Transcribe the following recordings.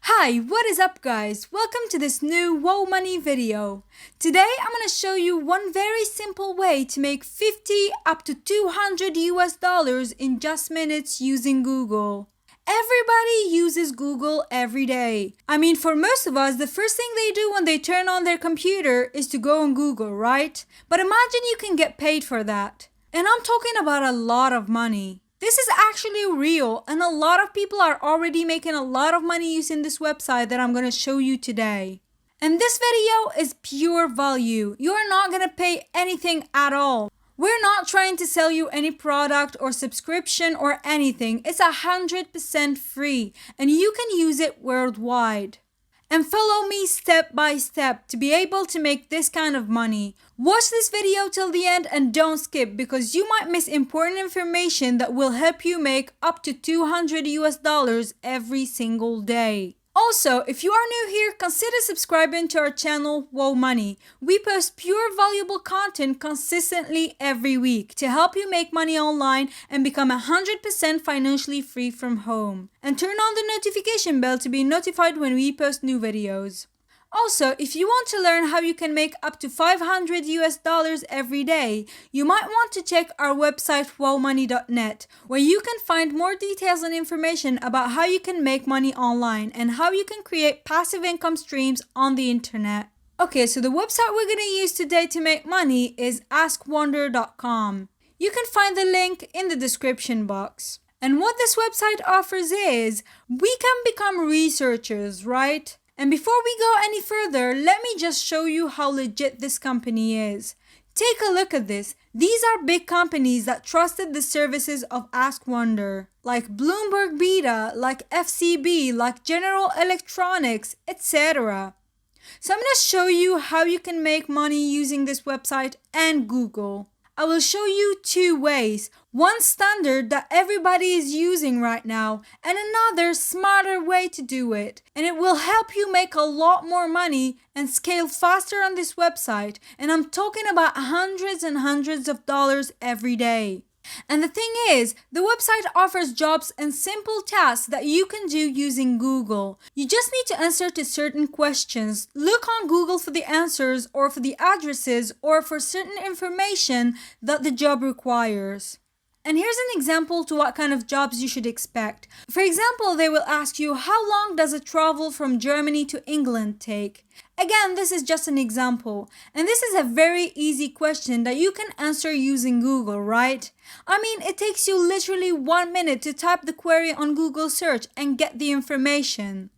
Hi, what is up guys? Welcome to this new Wow Money video. Today I'm going to show you one very simple way to make 50 up to 200 US dollars in just minutes using Google. Everybody uses Google every day. For most of us, the first thing they do when they turn on their computer is to go on Google, right? But imagine you can get paid for that. And I'm talking about a lot of money. This is actually real, and a lot of people are already making a lot of money using this website that I'm going to show you today. And this video is pure value. You're not going to pay anything at all. We're not trying to sell you any product or subscription or anything. It's 100% free, and you can use it worldwide. And follow me step by step to be able to make this kind of money. Watch this video till the end and don't skip, because you might miss important information that will help you make up to 200 US dollars every single day. Also, if you are new here, consider subscribing to our channel Wow Money. We post pure valuable content consistently every week to help you make money online and become 100% financially free from home. And turn on the notification bell to be notified when we post new videos. Also, if you want to learn how you can make up to 500 US dollars every day, you might want to check our website wowmoney.net, where you can find more details and information about how you can make money online and how you can create passive income streams on the internet. Okay, so the website we're going to use today to make money is askwonder.com. You can find the link in the description box. And what this website offers is, we can become researchers, right? And before we go any further, let me just show you how legit this company is. Take a look at this. These are big companies that trusted the services of Ask Wonder, like Bloomberg Beta, like FCB, like General Electronics, etc. So I'm going to show you how you can make money using this website and Google. I will show you two ways. One standard that everybody is using right now, and another smarter way to do it. And it will help you make a lot more money and scale faster on this website. And I'm talking about hundreds and hundreds of dollars every day. And the thing is, the website offers jobs and simple tasks that you can do using Google. You just need to answer to certain questions. Look on Google for the answers, or for the addresses, or for certain information that the job requires. And here's an example to what kind of jobs you should expect. For example, they will ask you, how long does a travel from Germany to England take? Again, this is just an example. And this is a very easy question that you can answer using Google, right? It takes you literally 1 minute to type the query on Google search and get the information.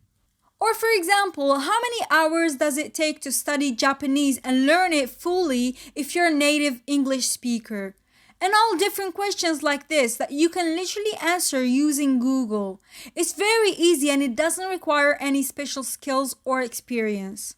Or for example, how many hours does it take to study Japanese and learn it fully if you're a native English speaker? And all different questions like this that you can literally answer using Google. It's very easy and it doesn't require any special skills or experience.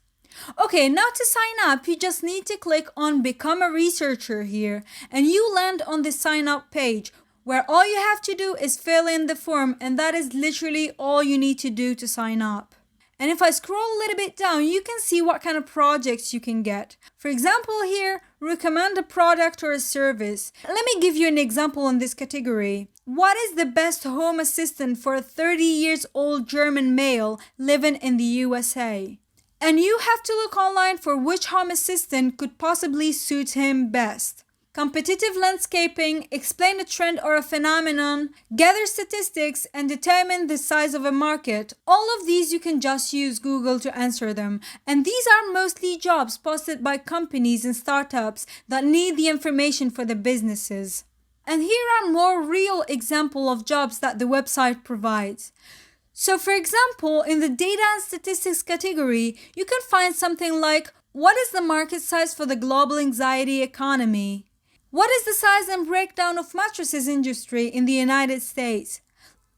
Okay, now to sign up, you just need to click on Become a Researcher here, and you land on the sign up page, where all you have to do is fill in the form, and that is literally all you need to do to sign up. And if I scroll a little bit down, you can see what kind of projects you can get. For example here, recommend a product or a service. Let me give you an example on this category. What is the best home assistant for a 30 years old German male living in the USA? And you have to look online for which home assistant could possibly suit him best. Competitive landscaping, explain a trend or a phenomenon, gather statistics, and determine the size of a market. All of these you can just use Google to answer them. And these are mostly jobs posted by companies and startups that need the information for the businesses. And here are more real examples of jobs that the website provides. So for example, in the data and statistics category, you can find something like, what is the market size for the global anxiety economy? What is the size and breakdown of mattresses industry in the United States?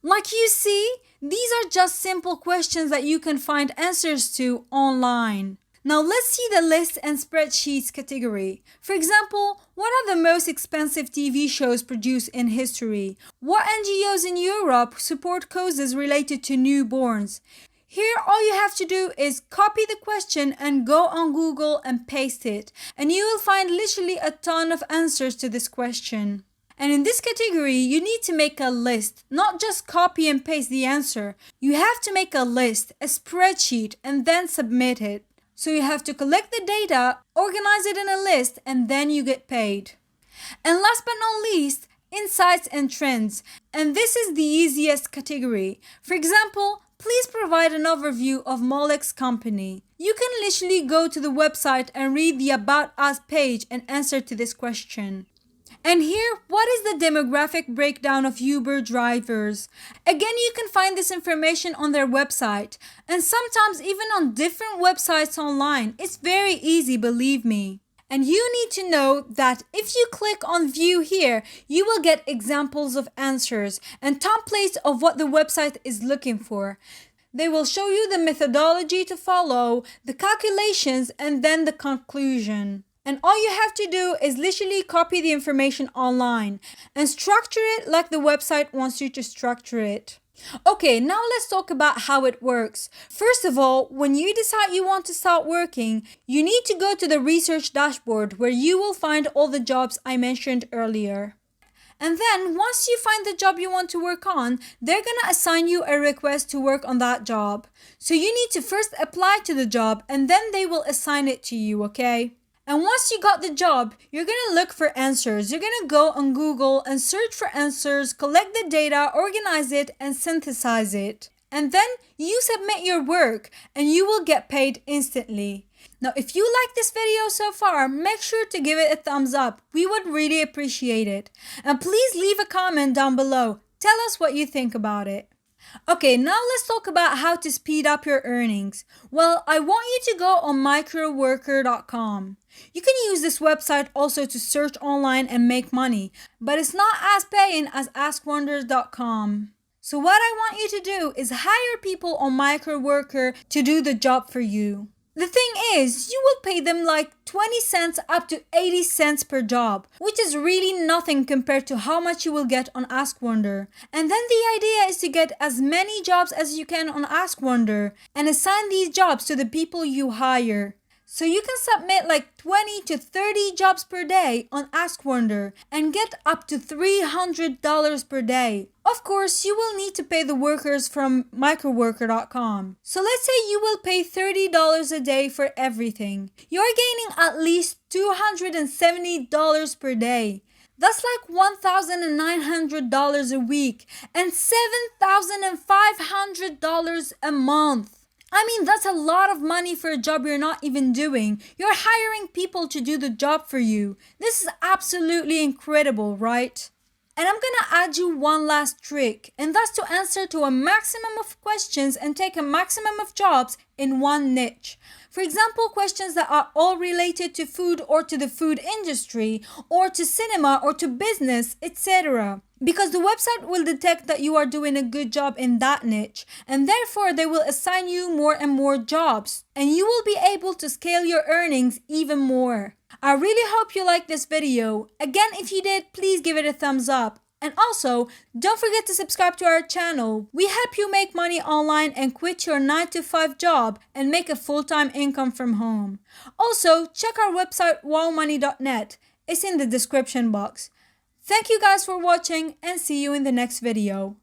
Like you see, these are just simple questions that you can find answers to online. Now let's see the list and spreadsheets category. For example, what are the most expensive TV shows produced in history? What NGOs in Europe support causes related to newborns? Here, all you have to do is copy the question and go on Google and paste it. And you will find literally a ton of answers to this question. And in this category, you need to make a list, not just copy and paste the answer. You have to make a list, a spreadsheet, and then submit it. So you have to collect the data, organize it in a list, and then you get paid. And last but not least, insights and trends. And this is the easiest category. For example, please provide an overview of Molex's company. You can literally go to the website and read the About Us page and answer to this question. And here, what is the demographic breakdown of Uber drivers? Again, you can find this information on their website, and sometimes even on different websites online. It's very easy, believe me. And you need to know that if you click on view here, you will get examples of answers and templates of what the website is looking for. They will show you the methodology to follow, the calculations, and then the conclusion. And all you have to do is literally copy the information online and structure it like the website wants you to structure it. Okay, now let's talk about how it works. First of all, when you decide you want to start working, you need to go to the research dashboard where you will find all the jobs I mentioned earlier. And then once you find the job you want to work on, they're gonna assign you a request to work on that job. So you need to first apply to the job and then they will assign it to you, okay? And once you got the job, you're gonna look for answers. You're gonna go on Google and search for answers, collect the data, organize it, and synthesize it. And then you submit your work and you will get paid instantly. Now, if you like this video so far, make sure to give it a thumbs up. We would really appreciate it. And please leave a comment down below. Tell us what you think about it. Okay, now let's talk about how to speed up your earnings. Well, I want you to go on microworker.com. You can use this website also to search online and make money, but it's not as paying as askwonders.com. So what I want you to do is hire people on Microworker to do the job for you. The thing is, you will pay them like 20 cents up to 80 cents per job, which is really nothing compared to how much you will get on Ask Wonder. And then the idea is to get as many jobs as you can on Ask Wonder and assign these jobs to the people you hire. So you can submit like 20 to 30 jobs per day on Ask Wonder and get up to $300 per day. Of course, you will need to pay the workers from microworker.com. So let's say you will pay $30 a day for everything. You're gaining at least $270 per day. That's like $1,900 a week and $7,500 a month. I mean, that's a lot of money for a job you're not even doing. You're hiring people to do the job for you. This is absolutely incredible, right? And I'm gonna add you one last trick, and that's to answer to a maximum of questions and take a maximum of jobs in one niche. For example, questions that are all related to food or to the food industry or to cinema or to business, etc. Because the website will detect that you are doing a good job in that niche, and therefore they will assign you more and more jobs, and you will be able to scale your earnings even more. I really hope you liked this video. Again, if you did, please give it a thumbs up. And also, don't forget to subscribe to our channel. We help you make money online and quit your 9-to-5 job and make a full-time income from home. Also, check our website wowmoney.net. It's in the description box. Thank you guys for watching and see you in the next video.